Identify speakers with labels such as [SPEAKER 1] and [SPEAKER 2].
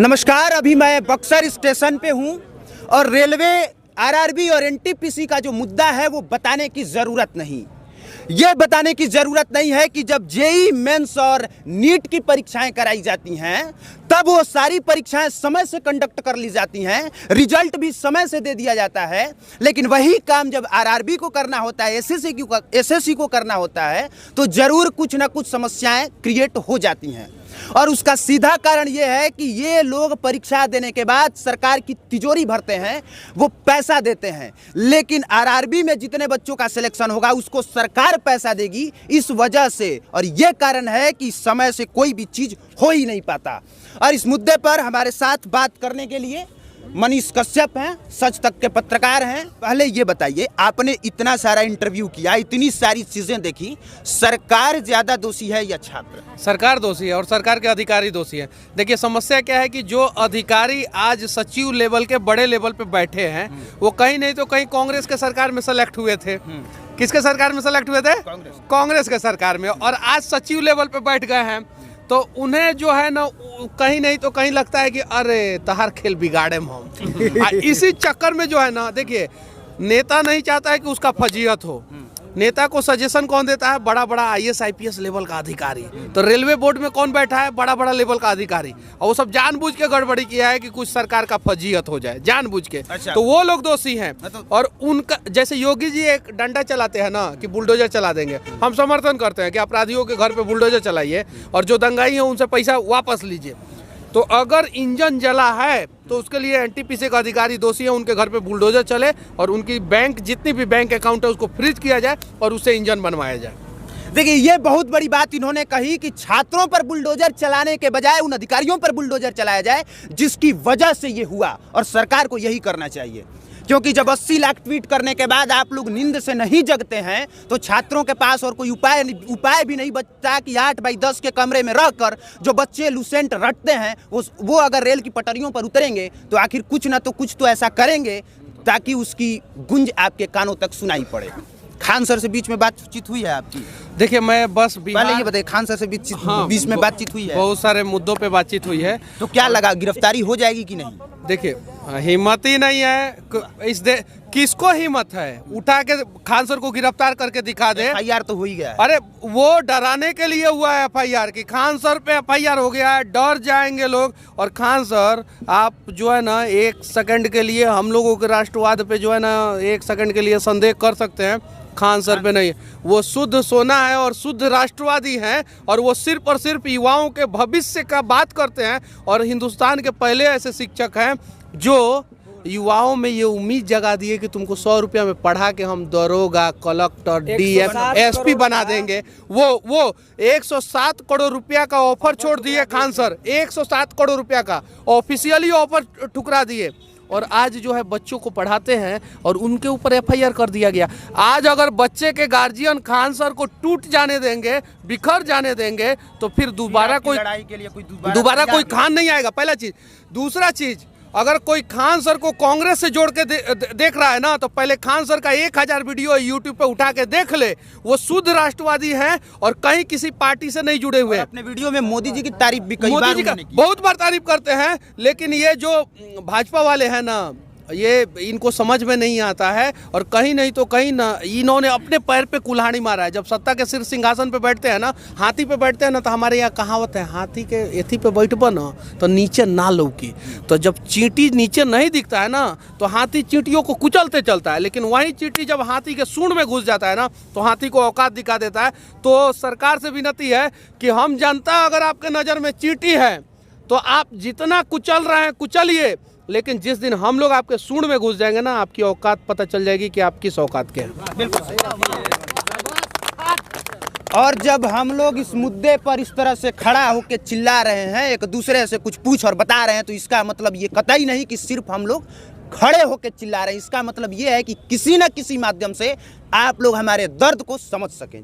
[SPEAKER 1] नमस्कार, अभी मैं बक्सर स्टेशन पे हूँ और रेलवे आरआरबी और एनटीपीसी का जो मुद्दा है वो बताने की ज़रूरत नहीं। ये बताने की ज़रूरत नहीं है कि जब जेईई मेंस और नीट की परीक्षाएं कराई जाती हैं तब वो सारी परीक्षाएं समय से कंडक्ट कर ली जाती हैं, रिजल्ट भी समय से दे दिया जाता है। लेकिन वही काम जब आरआरबी को करना होता है, एसएससी को करना होता है तो ज़रूर कुछ ना कुछ समस्याएं क्रिएट हो जाती हैं। और उसका सीधा कारण ये है कि ये लोग परीक्षा देने के बाद सरकार की तिजोरी भरते हैं, वो पैसा देते हैं, लेकिन आरआरबी में जितने बच्चों का सिलेक्शन होगा उसको सरकार पैसा देगी। इस वजह से और ये कारण है कि समय से कोई भी चीज़ हो ही नहीं पाता। और इस मुद्दे पर हमारे साथ बात करने के लिए मनीष कश्यप हैं, सच तक के पत्रकार हैं। पहले ये बताइए, आपने इतना सारा इंटरव्यू किया, इतनी सारी चीज़ें देखी, सरकार ज़्यादा दोषी है या छात्र?
[SPEAKER 2] सरकार दोषी है और सरकार के अधिकारी दोषी है। देखिए, समस्या क्या है कि जो अधिकारी आज सचिव लेवल के बड़े लेवल पे बैठे हैं वो कहीं नहीं तो कहीं कांग्रेस के सरकार में सेलेक्ट हुए थे। किसके सरकार में सेलेक्ट हुए थे? कांग्रेस के सरकार में। और आज सचिव लेवल पे बैठ गए हैं तो उन्हें जो है ना कहीं नहीं तो कहीं लगता है कि अरे तहार खेल बिगाड़े हम। इसी चक्कर में जो है ना, देखिए, नेता नहीं चाहता है कि उसका फजीहत हो। नेता को सजेशन कौन देता है? बड़ा बड़ा आईएएस आईपीएस लेवल का अधिकारी। तो रेलवे बोर्ड में कौन बैठा है? बड़ा बड़ा लेवल का अधिकारी। और वो सब जानबूझ के गड़बड़ी किया है कि कुछ सरकार का फजीहत हो जाए, जानबूझ के।
[SPEAKER 1] अच्छा।
[SPEAKER 2] तो वो लोग दोषी हैं। और उनका, जैसे योगी जी एक डंडा चलाते हैं ना कि बुलडोजर चला देंगे, हम समर्थन करते हैं कि अपराधियों के घर पे बुलडोजर चलाइए और जो दंगाई है उनसे पैसा वापस लीजिए। तो अगर इंजन जला है तो उसके लिए एनटीपीसी का अधिकारी दोषी है, उनके घर पे बुलडोजर चले और उनकी बैंक, जितनी भी बैंक अकाउंट है उसको फ्रीज किया जाए और उससे इंजन बनवाया जाए।
[SPEAKER 1] देखिए, ये बहुत बड़ी बात इन्होंने कही कि छात्रों पर बुलडोजर चलाने के बजाय उन अधिकारियों पर बुलडोजर चलाया जाए जिसकी वजह से ये हुआ, और सरकार को यही करना चाहिए। क्योंकि जब 80 लाख ट्वीट करने के बाद आप लोग नींद से नहीं जगते हैं तो छात्रों के पास और कोई उपाय भी नहीं बचता कि 8x10 के कमरे में रहकर जो बच्चे लूसेंट रटते हैं वो अगर रेल की पटरियों पर उतरेंगे तो आखिर कुछ ना तो कुछ तो ऐसा करेंगे ताकि उसकी गूंज आपके कानों तक सुनाई पड़े। खान सर से बीच में बातचीत हुई है आपकी?
[SPEAKER 2] देखिए, मैं बस
[SPEAKER 1] पहले ये बताइए, खान सर से बीच में बातचीत हुई है?
[SPEAKER 2] बहुत सारे मुद्दों पे बातचीत हुई है।
[SPEAKER 1] तो क्या लगा, गिरफ्तारी हो जाएगी कि नहीं?
[SPEAKER 2] देखिए, हिम्मत ही नहीं है किसको हिम्मत है उठा के खान सर को गिरफ्तार करके दिखा दे?
[SPEAKER 1] एफआईआर तो हो ही गया है।
[SPEAKER 2] अरे वो डराने के लिए हुआ है एफआईआर कि खान सर पे एफआईआर हो गया है, डर जाएंगे लोग। और खान सर, आप जो है ना 1 सेकंड के लिए हम लोगों के राष्ट्रवाद पे जो है ना 1 सेकंड के लिए संदेह कर सकते हैं, खान सर पे नहीं। वो शुद्ध सोना है और शुद्ध राष्ट्रवादी हैं और वो सिर्फ और सिर्फ युवाओं के भविष्य का बात करते हैं। और हिंदुस्तान के पहले ऐसे शिक्षक हैं जो युवाओं में ये उम्मीद जगा दिए कि तुमको 100 रुपया में पढ़ा के हम दरोगा, कलेक्टर, डीएम, एसपी बना देंगे। वो 107 करोड़ रुपया का ऑफर छोड़ दिए खान सर, 107 करोड़ रुपया का ऑफिशियली ऑफर ठुकरा दिए। और आज जो है बच्चों को पढ़ाते हैं और उनके ऊपर एफआईआर कर दिया गया। आज अगर बच्चे के गार्जियन खान सर को टूट जाने देंगे, बिखर जाने देंगे तो फिर दोबारा कोई खान नहीं आएगा, पहला चीज। दूसरा चीज, अगर कोई खान सर को कांग्रेस से जोड़ के देख रहा है ना तो पहले खान सर का 1000 वीडियो यूट्यूब पे उठा के देख ले। वो शुद्ध राष्ट्रवादी हैं और कहीं किसी पार्टी से नहीं जुड़े हुए हैं।
[SPEAKER 1] अपने वीडियो में मोदी जी की तारीफ भी कई बार उन्होंने की।
[SPEAKER 2] बहुत बार तारीफ करते हैं, लेकिन ये जो भाजपा वाले हैं ना, ये इनको समझ में नहीं आता है। और कहीं नहीं तो कहीं ना इन्होंने अपने पैर पे कुल्हाड़ी मारा है। जब सत्ता के सिर सिंहासन पे बैठते हैं ना, हाथी पे बैठते हैं ना, तो हमारे यहाँ कहावत है, हाथी के एथी पे बैठबो ना तो नीचे ना लौकी। तो जब चींटी नीचे नहीं दिखता है ना तो हाथी चींटियों को कुचलते चलता है, लेकिन वही चींटी जब हाथी के सूंड में घुस जाता है ना तो हाथी को औकात दिखा देता है। तो सरकार से विनती है कि हम जनता अगर आपके नज़र में चींटी है तो आप जितना कुचल रहे हैं कुचलिए, लेकिन जिस दिन हम लोग आपके सूंड में घुस जाएंगे ना, आपकी औकात पता चल जाएगी कि आप किस औकात के हैं।
[SPEAKER 1] बिल्कुल। और जब हम लोग इस मुद्दे पर इस तरह से खड़ा होकर चिल्ला रहे हैं, एक दूसरे से कुछ पूछ और बता रहे हैं, तो इसका मतलब ये कतई नहीं कि सिर्फ हम लोग खड़े होकर चिल्ला रहे हैं। इसका मतलब ये है कि किसी न किसी माध्यम से आप लोग हमारे दर्द को समझ सकें।